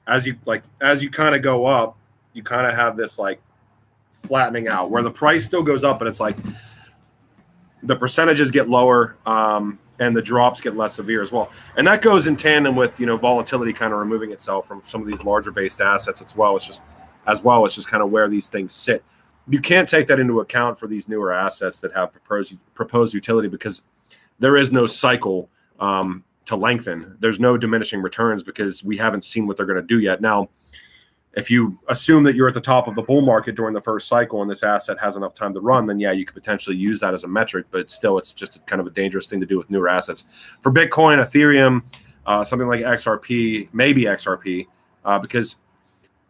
As you kind of go up, you kind of have this like flattening out where the price still goes up, but it's like the percentages get lower, and the drops get less severe as well. And that goes in tandem with, volatility kind of removing itself from some of these larger based assets as well. It's just kind of where these things sit. You can't take that into account for these newer assets that have proposed utility, because there is no cycle to lengthen. There's no diminishing returns because we haven't seen what they're going to do yet. Now, if you assume that you're at the top of the bull market during the first cycle and this asset has enough time to run, then yeah, you could potentially use that as a metric, but still it's just kind of a dangerous thing to do with newer assets. For Bitcoin, Ethereum, something like XRP, maybe XRP, because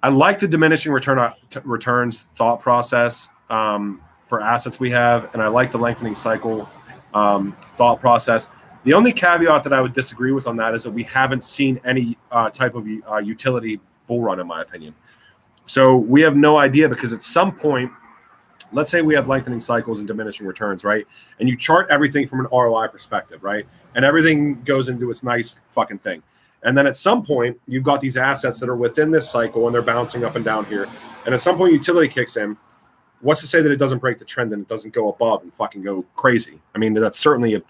I like the diminishing returns thought process from for assets we have, and I like the lengthening cycle thought process. The only caveat that I would disagree with on that is that we haven't seen any type of utility bull run, in my opinion. So we have no idea, because at some point, let's say we have lengthening cycles and diminishing returns, right? And you chart everything from an ROI perspective, right? And everything goes into its nice fucking thing. And then at some point, you've got these assets that are within this cycle and they're bouncing up and down here. And at some point, utility kicks in. What's to say that it doesn't break the trend and it doesn't go above and fucking go crazy? I mean, that's certainly a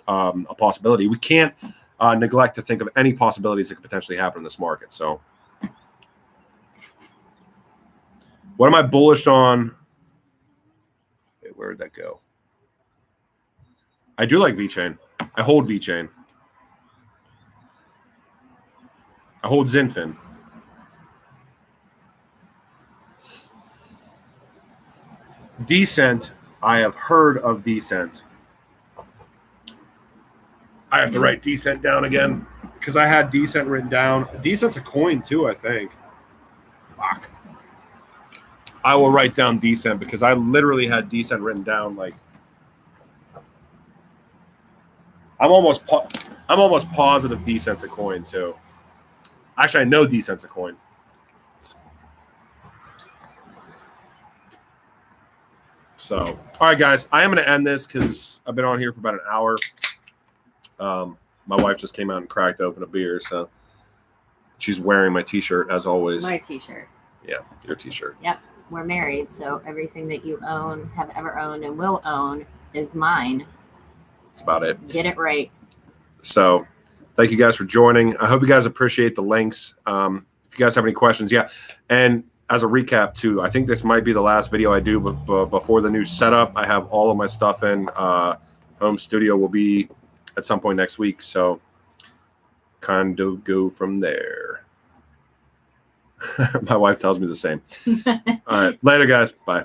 possibility. We can't neglect to think of any possibilities that could potentially happen in this market. So what am I bullish on? Wait, where did that go? I do like VeChain. I hold VeChain. I hold Zinfin. Decent. I have heard of Decent. I have to write Decent down again because I had Decent written down. Decent's a coin too, I think. Fuck. I will write down Decent because I literally had Decent written down. Like, I'm almost positive Decent's a coin too. Actually, I know Decent's a coin. So, all right, guys, I am going to end this because I've been on here for about an hour. My wife just came out and cracked open a beer, so she's wearing my T-shirt as always. My T-shirt. Yeah, your T-shirt. Yep, we're married, so everything that you own, have ever owned, and will own is mine. That's about it. Get it right. So, thank you guys for joining. I hope you guys appreciate the links. If you guys have any questions, yeah, and as a recap too, I think this might be the last video I do before the new setup. I have all of my stuff in. Home studio will be at some point next week, so kind of go from there. My wife tells me the same. All right, later, guys. Bye.